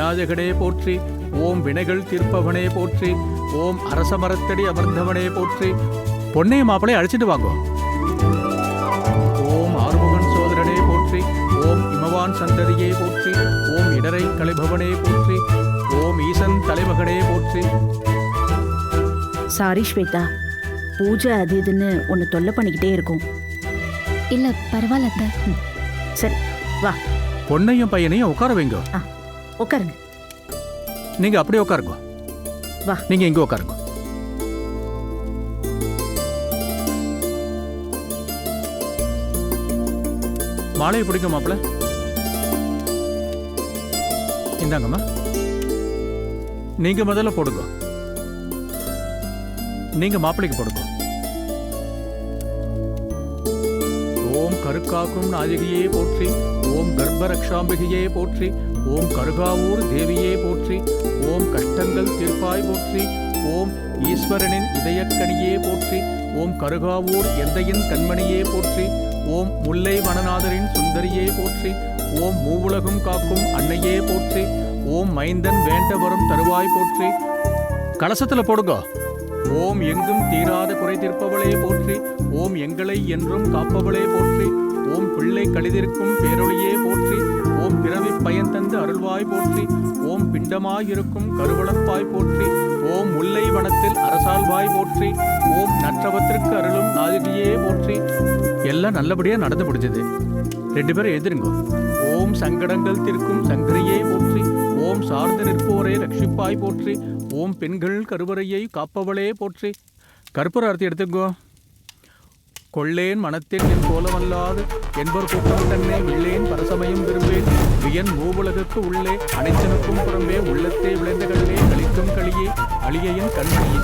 விநாயகனே போற்றி. ஓம் வினைகள் தீர்ப்பவனே போற்றி. ஓம் அரச மரத்தடி அமர்ந்தவனே போற்றி. பொன்னையும் மாப்பிளை அழைச்சிட்டு வாங்கோ. ஓம் ஆறுமுகன் சோதரனே போற்றி. ஓம் இமவான் சந்ததியே போற்றி. ஓம் இடரை களைபவனே போற்றி. ஓம் ஈசன் தலைமகனே போற்றி. சாரி ஸ்வேதா, பூஜை அது இதுன்னு ஒன்று தொல்லை பண்ணிக்கிட்டே இருக்கும். இல்ல பரவாயில்ல அத்தை. சரி வா. பொன்னையும் பையனையும் உட்கார வைங்க. உட்காருங்க. நீங்க அப்படியே உட்காருங்க. வா. நீங்க இங்க உட்காருங்க. மாலையை பிடிக்கும் மாப்பிள்ள. இந்தாங்கம்மா. நீங்க முதல்ல போடுங்க. நீங்க மாப்பிள்ளைக்கு போடுங்க. ஓம் கருக்காக்கும் நாயகியே போற்றி. ஓம் கர்ப்பரக்ஷாம்பிகையே போற்றி. ஓம் கருகாவூர் தேவியே போற்றி. ஓம் கஷ்டங்கள் தீர்ப்பாய் போற்றி. ஓம் ஈஸ்வரனின் இதயக்கணியே போற்றி. ஓம் கருகாவூர் எந்தையின் கண்மணியே போற்றி. ஓம் முல்லை வனநாதரின் சுந்தரியே போற்றி. ஓம் மூவுலகும் காக்கும் அன்னையே போற்றி. ஓம் மைந்தன் வேண்ட வரும் தருவாய் போற்றி. கலசத்துல போடுங்க. ஓம் எங்கும் தீராத குறை தீர்ப்பவளே போற்றி. ஓம் எங்களை என்றும் காப்பவளே போற்றி. ஓம் பிள்ளை கழிதிருக்கும் பேரொழியே போற்றி. ஓம் பிறவி பயன் தந்து அருள்வாய் போற்றி. ஓம் பிண்டமாயிருக்கும் கருவளப்பாய் போற்றி. ஓம் முல்லை வனத்தில் அரசால்வாய் போற்றி. ஓம் நற்றவத்திற்கு அருளும் நாயகியே போற்றி. எல்லாம் நல்லபடியா நடந்து முடிஞ்சது. 2 பேரும் எழுதிருங்க. ஓம் சங்கடங்கள் தீர்க்கும் சங்கரியே போற்றி. ஓம் சார்ந்து நிற்போரே ரட்சிப்பாய் போற்றி. ஓம் பெண்கள் கருவறையை காப்பவளே போற்றி. கற்பூர ஆரத்தி எடுத்துக்கோ. கொள்ளேன் மனத்தின் என் கோலமல்லாது என்பர் கூட்டம் தன்னை உள்ளேன் பரசமயம் விரும்பேன். வியன் மூவுலகுக்கு உள்ளே அனைத்தனுக்கும் புறம்பே உள்ளத்தே விளைந்த கல்லே கழிக்கும் களியே அழியையின் கண்மணியே.